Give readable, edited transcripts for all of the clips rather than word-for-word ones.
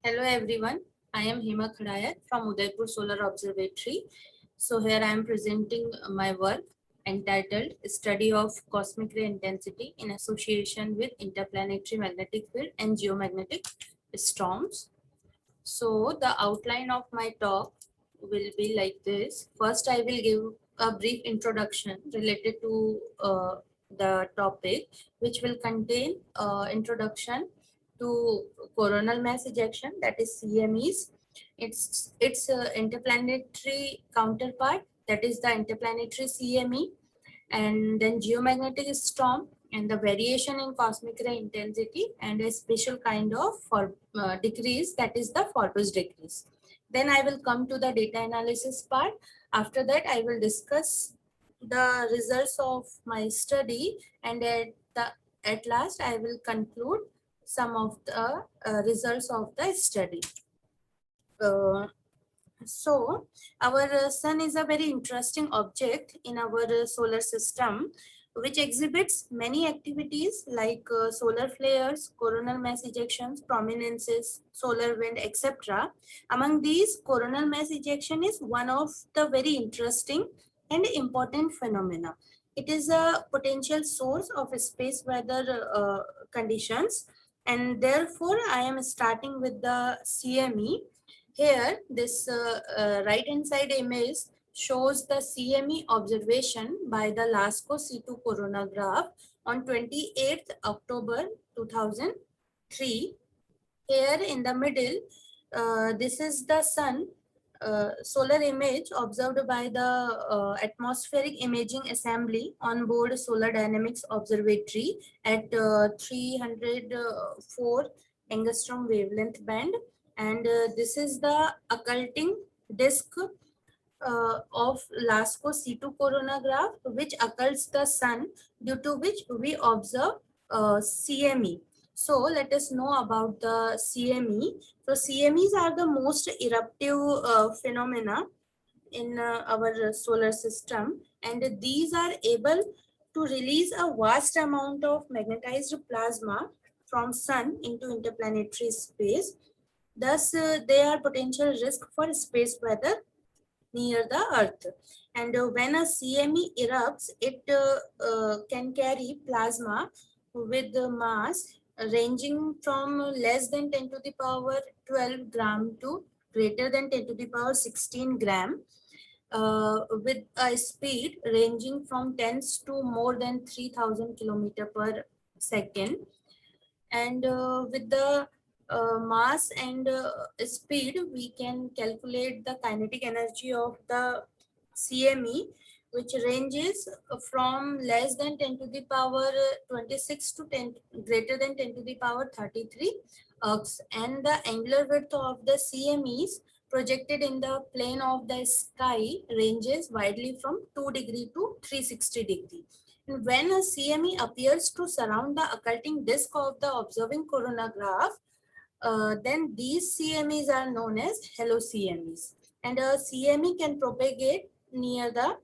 Hello everyone, I am Hema Kharayat from Udaipur Solar Observatory. So here I am presenting my work entitled Study of Cosmic Ray Intensity in Association with Interplanetary Magnetic Field and Geomagnetic Storms. So the outline of my talk will be like this. First, I will give a brief introduction related to the topic, which will contain introduction to coronal mass ejection, that is CMEs, its interplanetary counterpart, that is the interplanetary CME, and then geomagnetic storm and the variation in cosmic ray intensity and a special kind of decrease, that is the Forbes decrease. Then I will come to the data analysis part. After that, I will discuss the results of my study, and at last I will conclude some of the results of the study. So our sun is a very interesting object in our solar system, which exhibits many activities like solar flares, coronal mass ejections, prominences, solar wind, etc. Among these, coronal mass ejection is one of the very interesting and important phenomena. It is a potential source of space weather conditions, and therefore I am starting with the CME. Here, this right hand side image shows the CME observation by the LASCO C2 coronagraph on 28th October 2003. Here in the middle, this is the sun solar image observed by the atmospheric imaging assembly on board Solar Dynamics Observatory at 304 angstrom wavelength band. And this is the occulting disk of LASCO C2 coronagraph, which occults the sun, due to which we observe CME. So let us know about the CME. So CMEs are the most eruptive phenomena in our solar system, and these are able to release a vast amount of magnetized plasma from sun into interplanetary space. Thus, they are potential risk for space weather near the Earth. And when a CME erupts, it can carry plasma with the mass ranging from less than 10 to the power 12 gram to greater than 10 to the power 16 gram, with a speed ranging from tens to more than 3000 kilometer per second. And with the mass and speed, we can calculate the kinetic energy of the CME, which ranges from less than 10 to the power 26 to 10 greater than 10 to the power 33 ox. And the angular width of the CMEs projected in the plane of the sky ranges widely from 2 degree to 360 degree. When a CME appears to surround the occulting disk of the observing coronagraph, then these CMEs are known as halo CMEs. And a CME can propagate near the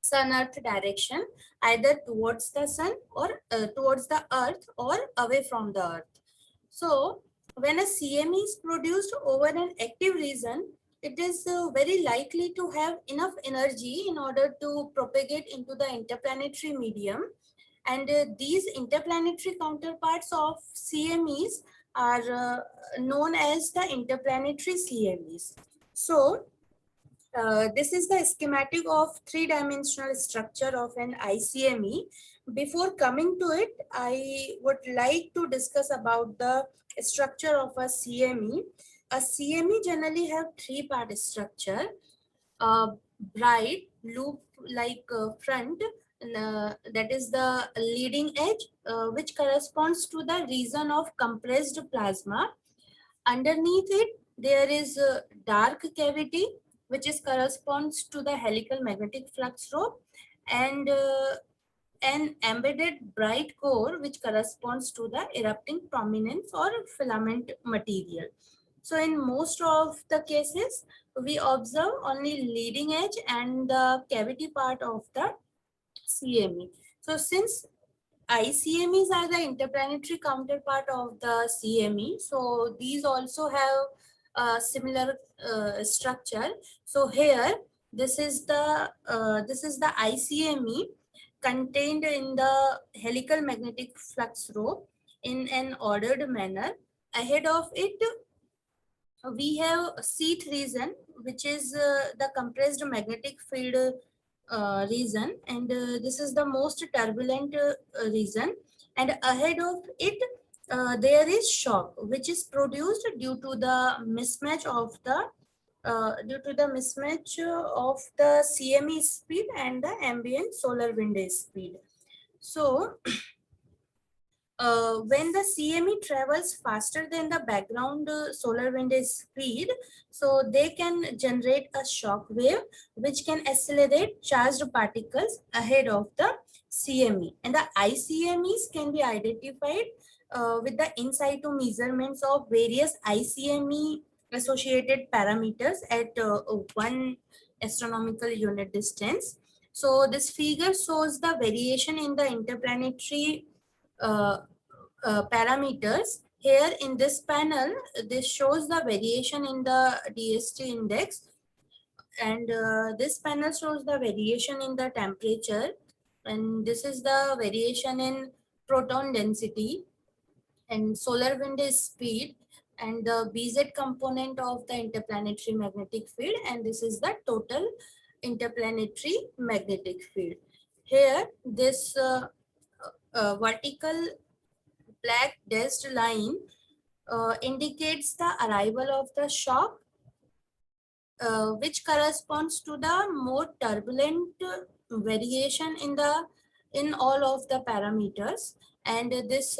sun-earth direction, either towards the sun or towards the earth or away from the earth. So when a CME is produced over an active region, it is very likely to have enough energy in order to propagate into the interplanetary medium. And these interplanetary counterparts of CMEs are known as the interplanetary CMEs. So this is the schematic of three-dimensional structure of an ICME. Before coming to it, I would like to discuss about the structure of a CME. A CME generally have three-part structure: bright loop-like front, that is the leading edge, which corresponds to the region of compressed plasma. Underneath it, there is a dark cavity, which is corresponds to the helical magnetic flux rope, and an embedded bright core, which corresponds to the erupting prominence or filament material. So in most of the cases, we observe only leading edge and the cavity part of the CME. So since ICMEs are the interplanetary counterpart of the CME. So these also have a similar structure. So here, this is the ICME contained in the helical magnetic flux rope in an ordered manner. Ahead of it, we have seat region, which is the compressed magnetic field region, and this is the most turbulent region. And ahead of it, there is shock, which is produced due to the mismatch of the CME speed and the ambient solar wind speed. So when the CME travels faster than the background solar wind speed, so they can generate a shock wave which can accelerate charged particles ahead of the CME. And the ICMEs can be identified with the in situ measurements of various ICME associated parameters at 1 astronomical unit distance. So this figure shows the variation in the interplanetary uh, parameters. Here in this panel, this shows the variation in the DST index, and this panel shows the variation in the temperature, and this is the variation in proton density and solar wind speed and the BZ component of the interplanetary magnetic field, and this is the total interplanetary magnetic field. Here, this vertical black dashed line indicates the arrival of the shock, which corresponds to the more turbulent variation in all of the parameters. And this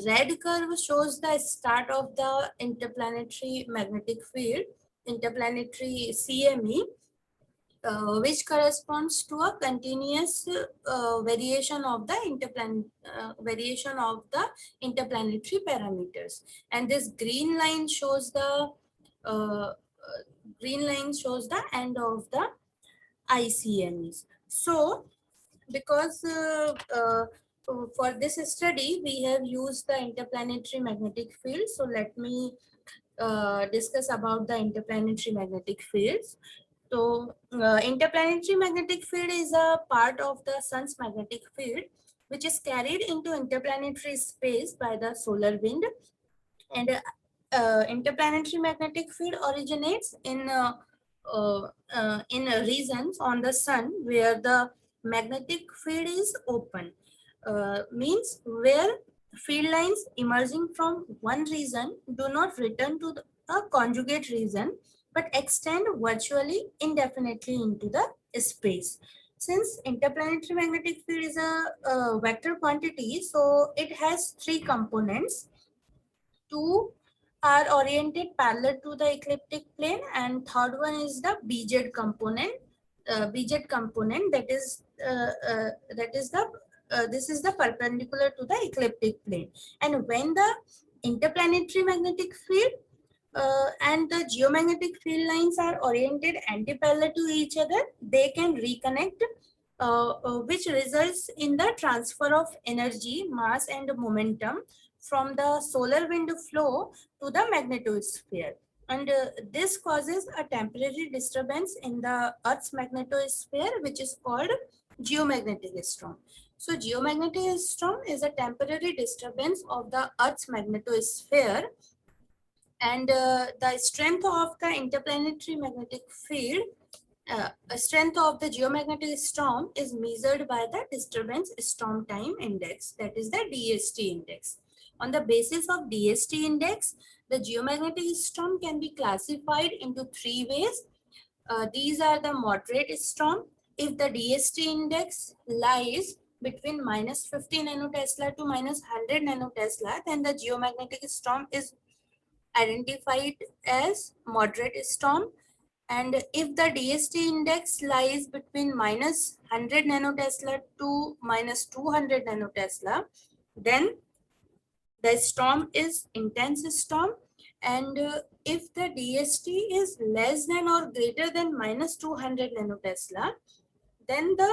red curve shows the start of the interplanetary magnetic field, interplanetary CME, which corresponds to a continuous variation of the interplanetary parameters. And this green line shows the end of the ICMEs. So because for this study we have used the interplanetary magnetic field, so let me discuss about the interplanetary magnetic fields. So interplanetary magnetic field is a part of the sun's magnetic field which is carried into interplanetary space by the solar wind. And interplanetary magnetic field originates in regions on the sun where the magnetic field is open, means where field lines emerging from one region do not return to a conjugate region but extend virtually indefinitely into the space. Since interplanetary magnetic field is a vector quantity, so it has three components. Two are oriented parallel to the ecliptic plane, and third one is the BZ component. BZ component, that is this is the perpendicular to the ecliptic plane. And when the interplanetary magnetic field and the geomagnetic field lines are oriented anti-parallel to each other, they can reconnect, which results in the transfer of energy, mass, and momentum from the solar wind flow to the magnetosphere. And this causes a temporary disturbance in the Earth's magnetosphere, which is called geomagnetic storm. So geomagnetic storm is a temporary disturbance of the Earth's magnetosphere, and the strength of the interplanetary magnetic field, strength of the geomagnetic storm is measured by the disturbance storm time index, that is the DST index. On the basis of DST index, the geomagnetic storm can be classified into three ways. These are the moderate storm. If the DST index lies between -50 nanotesla to -100 nanotesla, then the geomagnetic storm is identified as moderate storm. And if the DST index lies between -100 nanotesla to -200 nanotesla, then the storm is intense storm. And if the DST is less than or greater than -200 nanotesla, then the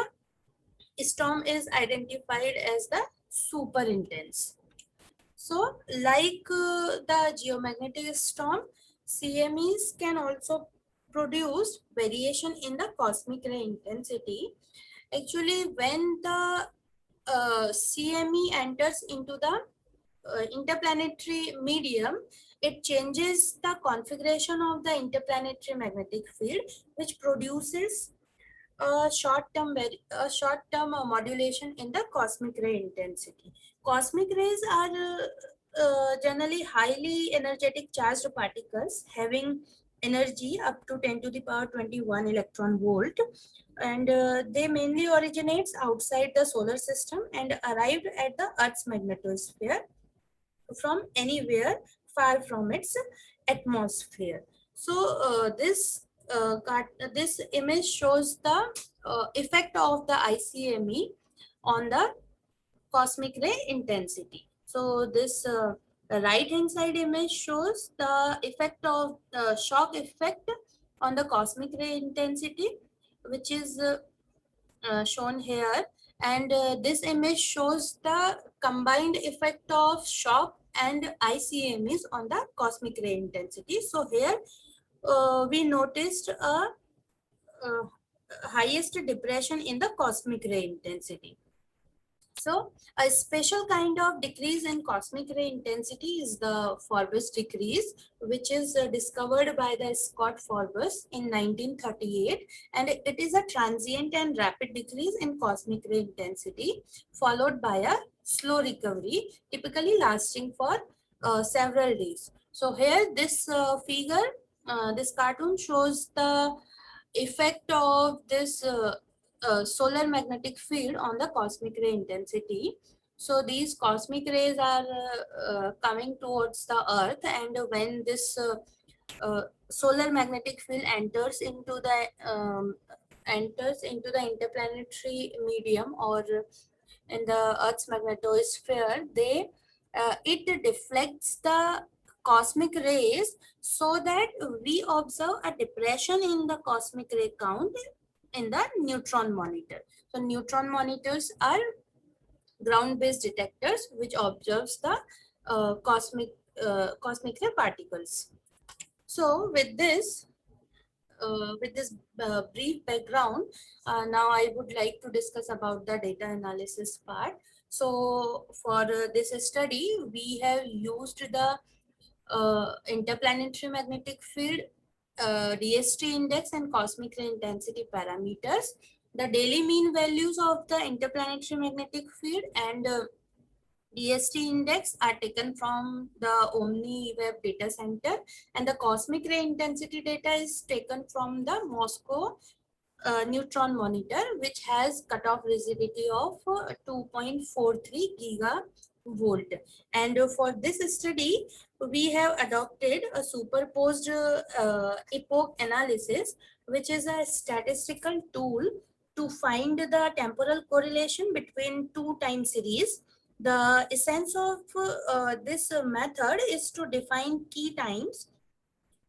storm is identified as the super intense. So like the geomagnetic storm, CMEs can also produce variation in the cosmic ray intensity. Actually, when the CME enters into the interplanetary medium, it changes the configuration of the interplanetary magnetic field, which produces a short-term modulation in the cosmic ray intensity. Cosmic rays are generally highly energetic charged particles having energy up to 10 to the power 21 electron volt, and they mainly originates outside the solar system and arrived at the Earth's magnetosphere from anywhere far from its atmosphere. So this image shows the effect of the ICME on the cosmic ray intensity. So this right hand side image shows the effect of the shock effect on the cosmic ray intensity, which is shown here, and this image shows the combined effect of shock and ICMEs on the cosmic ray intensity. So here we noticed a highest depression in the cosmic ray intensity. So a special kind of decrease in cosmic ray intensity is the Forbes decrease, which is discovered by the Scott Forbes in 1938, and it is a transient and rapid decrease in cosmic ray intensity, followed by a slow recovery, typically lasting for several days. So here this this cartoon shows the effect of this solar magnetic field on the cosmic ray intensity. So these cosmic rays are coming towards the Earth, and when this solar magnetic field enters into the interplanetary medium or in the Earth's magnetosphere, it deflects the cosmic rays so that we observe a depression in the cosmic ray count in the neutron monitor. So neutron monitors are ground-based detectors which observes the cosmic ray particles. So with this brief background, now I would like to discuss about the data analysis part. So for this study, we have used the interplanetary magnetic field, DST index and cosmic ray intensity parameters, the daily mean values of the interplanetary magnetic field and DST index are taken from the Omni Web data center, and the cosmic ray intensity data is taken from the Moscow neutron monitor, which has cutoff rigidity of 2.43 gigavolt. And for this study, we have adopted a superposed epoch analysis, which is a statistical tool to find the temporal correlation between two time series. The essence of this method is to define key times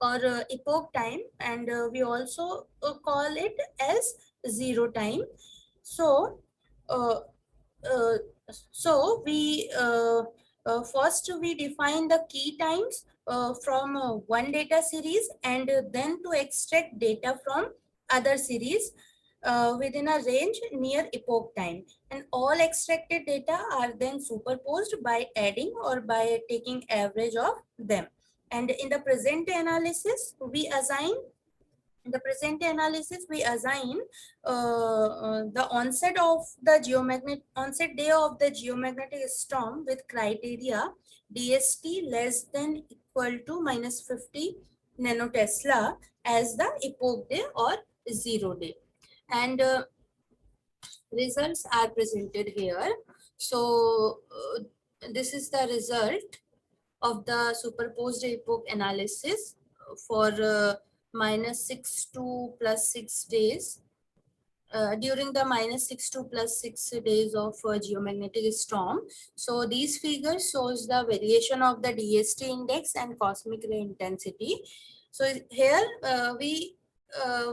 or epoch time, and we also call it as zero time. So uh, uh, we first we define the key times from one data series, and then to extract data from other series within a range near epoch time, and all extracted data are then superposed by adding or by taking average of them. And in the present analysis, we assign the onset day of the geomagnetic storm with criteria DST less than equal to minus 50 nanotesla as the epoch day or zero day. And results are presented here. So this is the result of the superposed epoch analysis for -6 to +6 days. During the -6 to +6 days of geomagnetic storm. So these figures shows the variation of the DST index and cosmic ray intensity. So here we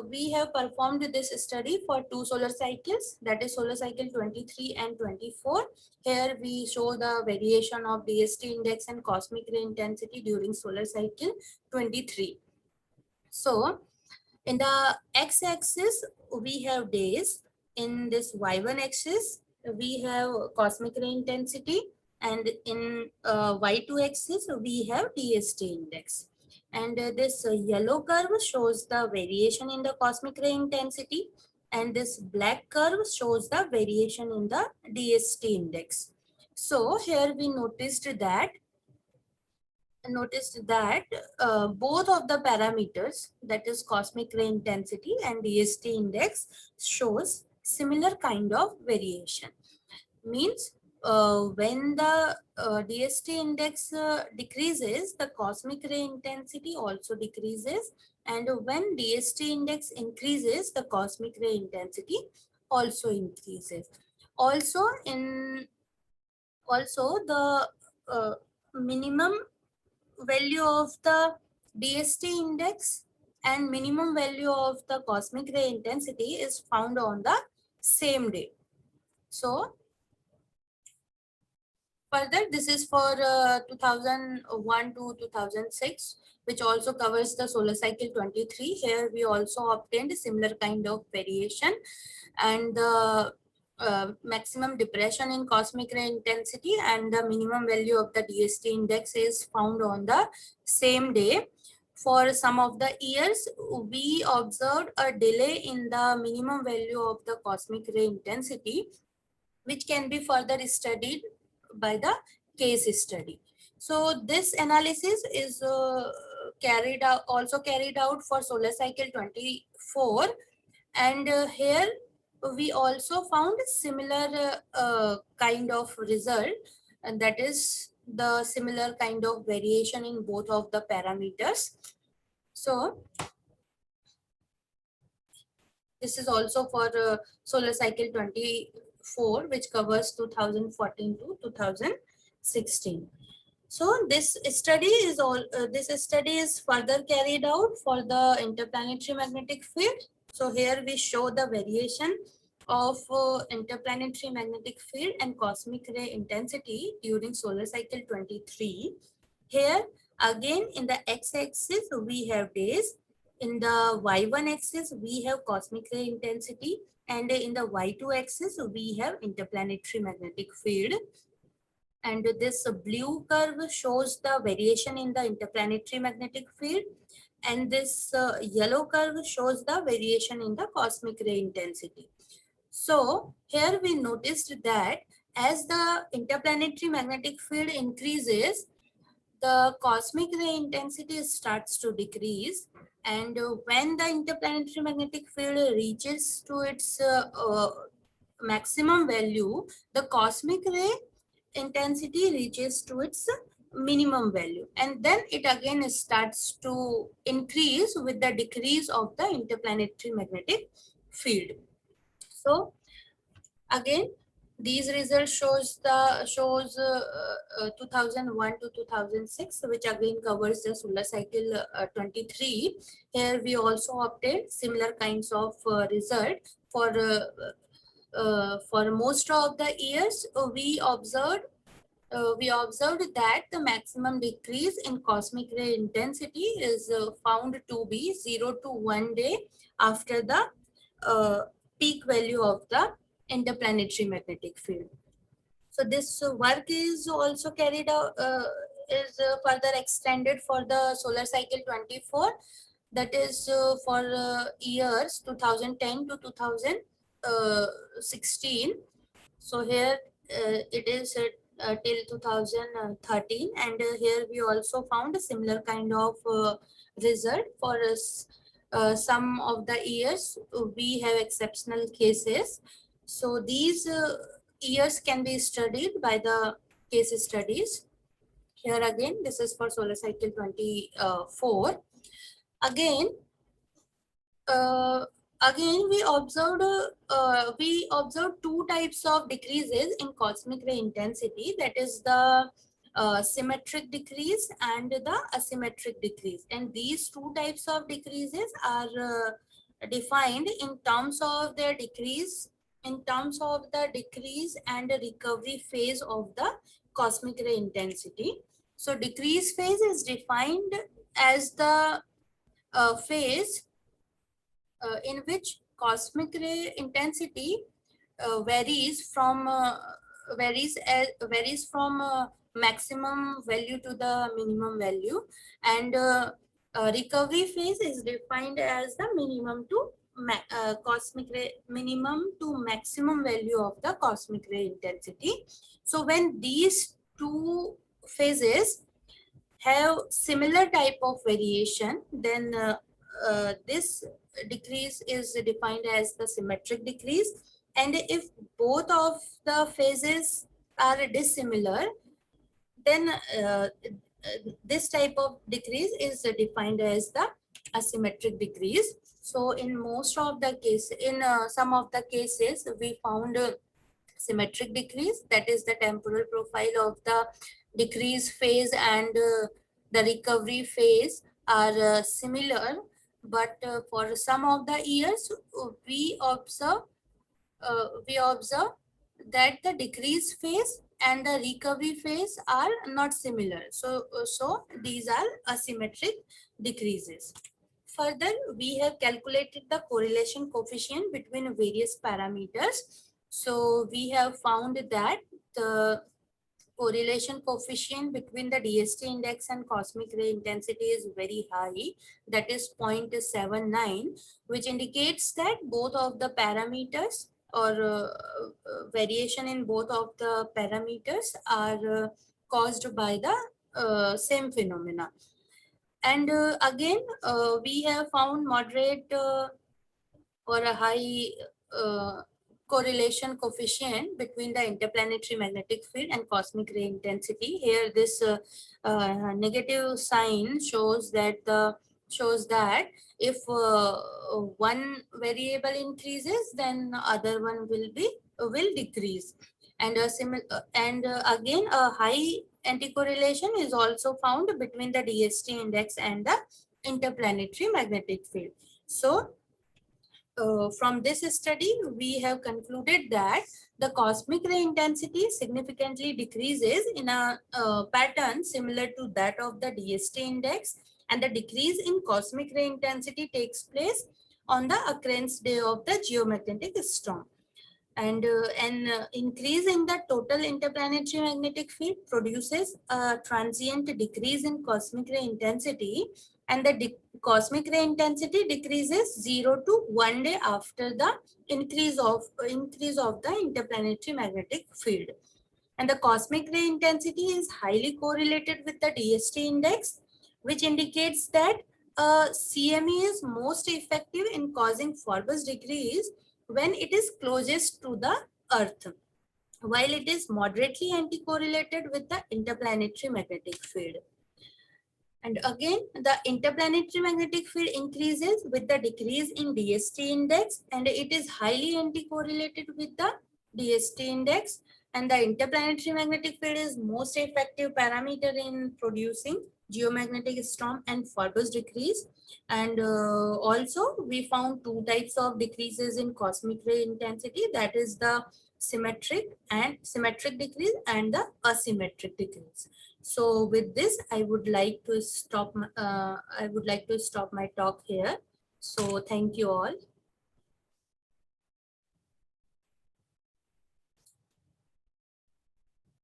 we have performed this study for 2 solar cycles, that is solar cycle 23 and 24. Here we show the variation of DST index and cosmic ray intensity during solar cycle 23. So in the x-axis, we have days. In this y1 axis, we have cosmic ray intensity, and in y2 axis, we have DST index. And this yellow curve shows the variation in the cosmic ray intensity, and this black curve shows the variation in the DST index. So here we noticed that both of the parameters, that is cosmic ray intensity and DST index, shows similar kind of variation. Means when the DST index decreases, the cosmic ray intensity also decreases, and when DST index increases, the cosmic ray intensity also increases. Also the minimum value of the DST index and minimum value of the cosmic ray intensity is found on the same day. So further, this is for 2001 to 2006, which also covers the solar cycle 23. Here we also obtained similar kind of variation, and the maximum depression in cosmic ray intensity and the minimum value of the DST index is found on the same day. For some of the years, we observed a delay in the minimum value of the cosmic ray intensity, which can be further studied by the case study. So this analysis is also carried out for solar cycle 24, and here we also found similar kind of result, and that is the similar kind of variation in both of the parameters. So this is also for solar cycle 24, which covers 2014 to 2016. So this study is further carried out for the interplanetary magnetic field. So here we show the variation of interplanetary magnetic field and cosmic ray intensity during solar cycle 23. Here again in the x-axis we have days, in the y1 axis we have cosmic ray intensity, and in the y2 axis we have interplanetary magnetic field. And this blue curve shows the variation in the interplanetary magnetic field, and this yellow curve shows the variation in the cosmic ray intensity. So here we noticed that as the interplanetary magnetic field increases, the cosmic ray intensity starts to decrease, and when the interplanetary magnetic field reaches to its maximum value, the cosmic ray intensity reaches to its minimum value, and then it again starts to increase with the decrease of the interplanetary magnetic field. So again, these results shows 2001 to 2006, which again covers the solar cycle 23. Here we also obtained similar kinds of result for most of the years. We observed that the maximum decrease in cosmic ray intensity is found to be 0 to 1 day after the peak value of the interplanetary magnetic field. So this work is also carried out, further extended for the solar cycle 24, that is for years 2010 to 2016. So here it is till 2013, and here we also found a similar kind of result for some of the years. We have exceptional cases. So these years can be studied by the case studies. Here again, this is for solar cycle 24. Again, we observed two types of decreases in cosmic ray intensity. That is the symmetric decrease and the asymmetric decrease. And these two types of decreases are defined in terms of their decrease, in terms of the decrease and the recovery phase of the cosmic ray intensity. So decrease phase is defined as the phase in which cosmic ray intensity varies from maximum value to the minimum value, and recovery phase is defined as the minimum to cosmic ray, minimum to maximum value of the cosmic ray intensity. So when these two phases have similar type of variation, then this decrease is defined as the symmetric decrease. And if both of the phases are dissimilar, then this type of decrease is defined as the asymmetric decrease. So in most of the cases, in some of the cases, we found symmetric decrease, that is the temporal profile of the decrease phase and the recovery phase are similar. But for some of the years, we observe that the decrease phase and the recovery phase are not similar. So these are asymmetric decreases. Further, we have calculated the correlation coefficient between various parameters. So we have found that the correlation coefficient between the DST index and cosmic ray intensity is very high, that is 0.79, which indicates that both of the parameters or variation in both of the parameters are caused by the same phenomena. And again, we have found moderate or a high correlation coefficient between the interplanetary magnetic field and cosmic ray intensity. Here, this negative sign shows that if one variable increases, then other one will decrease. And again, a high anti-correlation is also found between the DST index and the interplanetary magnetic field. So from this study, we have concluded that the cosmic ray intensity significantly decreases in a pattern similar to that of the DST index, and the decrease in cosmic ray intensity takes place on the occurrence day of the geomagnetic storm. And an increase in the total interplanetary magnetic field produces a transient decrease in cosmic ray intensity, and the cosmic ray intensity decreases 0 to 1 day after the increase of the interplanetary magnetic field. And the cosmic ray intensity is highly correlated with the DST index, which indicates that CME is most effective in causing forward decrease when it is closest to the Earth, while it is moderately anti-correlated with the interplanetary magnetic field. And again, the interplanetary magnetic field increases with the decrease in DST index, and it is highly anti-correlated with the DST index. And the interplanetary magnetic field is most effective parameter in producing geomagnetic storm and forward decrease. And also we found two types of decreases in cosmic ray intensity, that is the symmetric decrease and the asymmetric decrease. So with this, I would like to stop my talk here. So thank you all.